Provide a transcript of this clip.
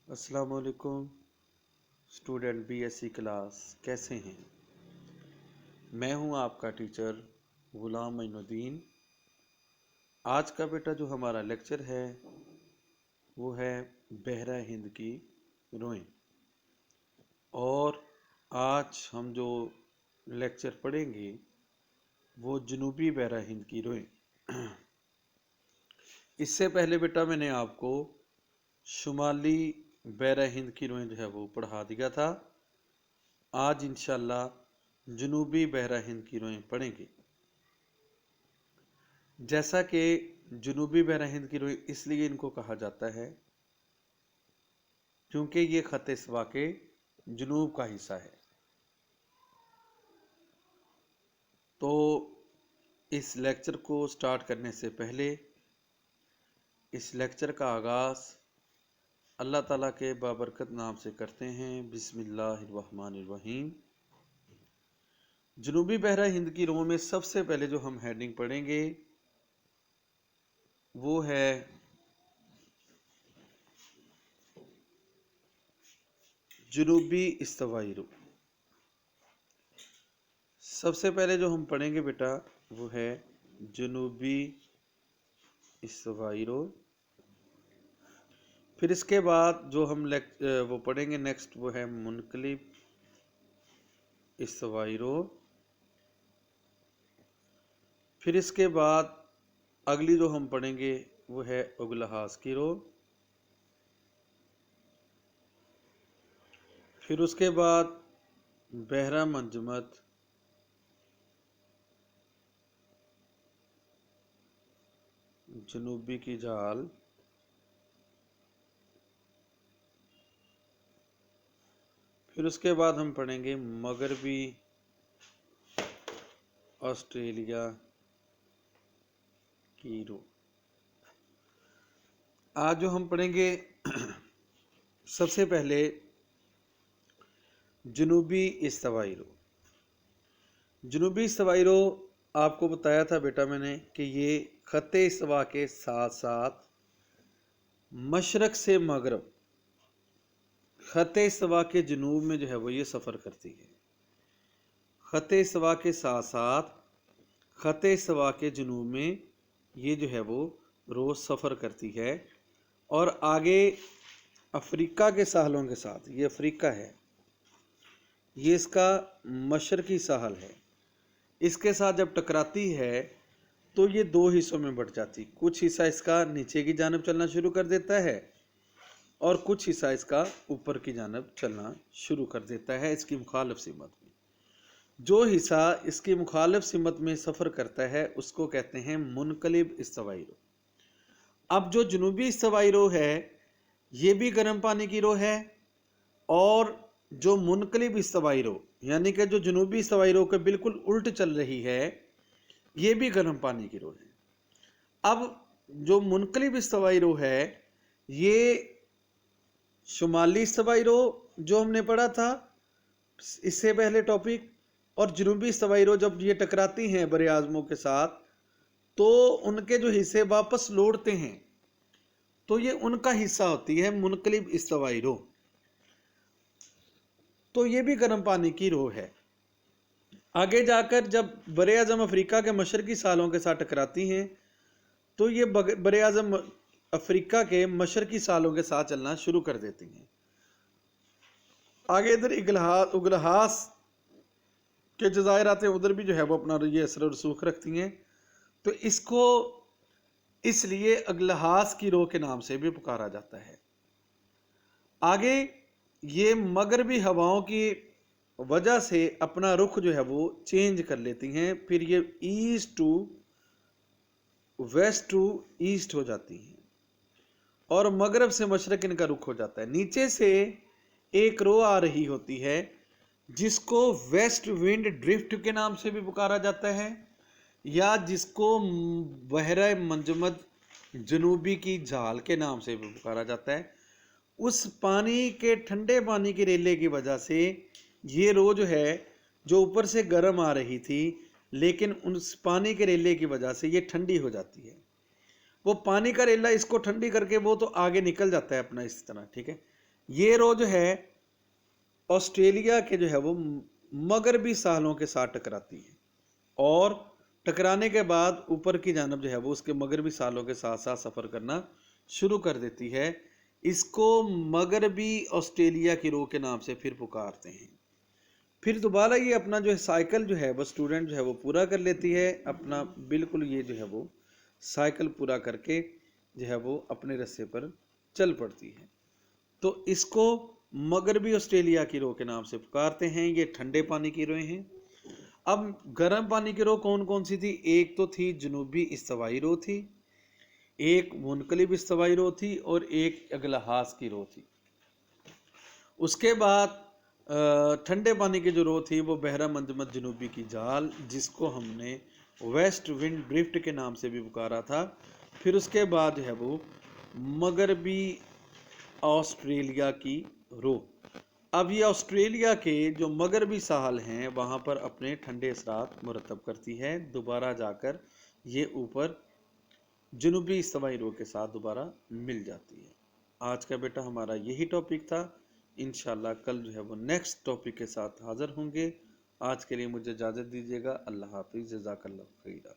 अस्सलाम वालेकुम student BSc class, कैसे हैं? मैं हूं आपका टीचर गुलाम मोइनुद्दीन। आज का बेटा जो हमारा लेक्चर है वो है बहरा हिंद की रोएं। और आज हम जो लेक्चर पढ़ेंगे वो जनूबी बहरा हिंद की रोएं। इससे पहले बेटा मैंने आपको शुमाली बहरा हिंद की रोएं जो है वो पढ़ा दिया था। आज इंशाल्लाह जनूबी बहरा हिंद की रोएं पढ़ेंगे। जैसा कि जनूबी बहरा हिंद की रोएं इसलिए इनको कहा जाता है क्योंकि ये खत्ते सवा के जनूब का हिस्सा है। तो इस लेक्चर को स्टार्ट करने से पहले इस लेक्चर का आगाज़ अल्लाह ताला के बाबरकत नाम से करते हैं। बिस्मिल्लाहिर्रहमानिर्रहीम। जनूबी बहरा हिंद की रों में सबसे पहले जो हम हेडिंग पढ़ेंगे वो है जनूबी इस्तवाई रो। सबसे पहले जो हम पढ़ेंगे बेटा वो है जनूबी इस्तवाई रो। फिर इसके बाद जो हम वो पढ़ेंगे नेक्स्ट वो है मुनकलिब इस्तवाई रो। फिर इसके बाद अगली जो हम पढ़ेंगे वो है उगलहास की रो। फिर उसके बाद बहरा मंजमत, जनूबी की जाल, फिर उसके बाद हम पढ़ेंगे मगरबी ऑस्ट्रेलिया की रो। आज जो हम पढ़ेंगे सबसे पहले जनूबी इस्तवाई रो। जनूबी इस्तवाई रो आपको बताया था बेटा मैंने कि ये खत्ते इस्तवा के साथ साथ मशरक से मगरब खत्ते इस्तवा के जनूब में जो है वो ये सफ़र करती है। खत्ते इस्तवा के साथ साथ खत्ते इस्तवा के जनूब में ये जो है वो रोज़ सफ़र करती है। और आगे अफ्रीका के साहलों के साथ, ये अफ्रीका है, ये इसका मशरकी साहल है, इसके साथ जब टकराती है तो ये दो हिस्सों में बट जाती। कुछ हिस्सा इसका नीचे की जानब चलना शुरू कर देता है और कुछ हिस्सा इसका ऊपर की जानब चलना शुरू कर देता है इसकी मुखालिफ सिमत में। जो हिस्सा इसकी मुखालिफ सिमत में सफ़र करता है उसको कहते हैं मुनकलिब इस्तवाई रो। अब जो जनूबी इस्तवाई रो है ये भी गर्म पानी की रो है, और जो मुनकलिब इस्तवाई रो यानी कि जो जनूबी इस्तवाई रो के बिल्कुल उल्ट चल रही है ये भी गर्म पानी की रो है। अब जो मुनकलिब इस्तवाई रो है ये शुमाली इस्तवाई रो जो हमने पढ़ा था इससे पहले टॉपिक, और जनूबी इस्तवाई रो जब ये टकराती हैं बरे आज़मों के साथ तो उनके जो हिस्से वापस लौटते हैं तो ये उनका हिस्सा होती है मुनकलिब इस्तवाई रो। तो ये भी गर्म पानी की रो है। आगे जाकर जब बरे आज़म अफ्रीका के मशरकी सालों के साथ टकराती हैं तो ये बरे आज़म अफ्रीका के मशरकी सालों के साथ चलना शुरू कर देती हैं। आगे इधर उगलहास के जज़ायर आते हैं, उधर भी जो है वो अपना ये असर रसूख रखती हैं। तो इसको इसलिए उगलहास की रो के नाम से भी पुकारा जाता है। आगे ये मगरबी हवाओं की वजह से अपना रुख जो है वो चेंज कर लेती हैं, फिर ये east to west to east हो जाती हैं और मगरब से मशरक इनका रुख हो जाता है। नीचे से एक रो आ रही होती है जिसको वेस्ट विंड ड्रिफ्ट के नाम से भी पुकारा जाता है या जिसको बहरा मंजमद जनूबी की जाल के नाम से भी पुकारा जाता है। उस पानी के ठंडे पानी के रेले की वजह से ये रो जो है जो ऊपर से गर्म आ रही थी लेकिन उस पानी के रेले की वजह से ये ठंडी हो जाती है। वो पानी का रेला इसको ठंडी करके वो तो आगे निकल जाता है अपना इस तरह, ठीक है, ये रो जो है ऑस्ट्रेलिया के जो है वो मगरबी साहलों के साथ टकराती है, और टकराने के बाद ऊपर की जानब जो है वो उसके मगरबी साहलों के साथ साथ सफ़र करना शुरू कर देती है। इसको मगरबी ऑस्ट्रेलिया की रो के नाम से फिर पुकारते हैं। फिर दोबारा ये अपना जो है साइकिल जो है वो स्टूडेंट जो है वो पूरा कर लेती है अपना, बिल्कुल ये जो है वो साइकिल पूरा करके जो है वो अपने रास्ते पर चल पड़ती है। तो इसको मगरबी ऑस्ट्रेलिया की रो के नाम से पुकारते हैं। ये ठंडे पानी की रोएं हैं। अब गर्म पानी की रो कौन कौन सी थी? एक तो थी जनूबी इस्तवाई रो थी, एक मुनकलिब इस्तवाई रो थी, और एक अगलहास की रो थी। उसके बाद ठंडे पानी की जो रो थी वो बहरा मंजमत जनूबी की जाल, जिसको हमने वेस्ट विंड ड्रिफ्ट के नाम से भी पुकारा था। फिर उसके बाद जो है वो मगरबी ऑस्ट्रेलिया की रो। अब ये ऑस्ट्रेलिया के जो मगरबी साहल हैं वहाँ पर अपने ठंडे असरात मुरतब करती है, दोबारा जाकर ये ऊपर जनूबी इस्तवाई रो के साथ दोबारा मिल जाती है। आज का बेटा हमारा यही टॉपिक था। इंशाल्लाह कल जो है वो नेक्स्ट टॉपिक के साथ हाज़िर होंगे। आज के लिए मुझे इजाज़त दीजिएगा। अल्लाह हाफिज़, जज़ाकल्लाह खैरा।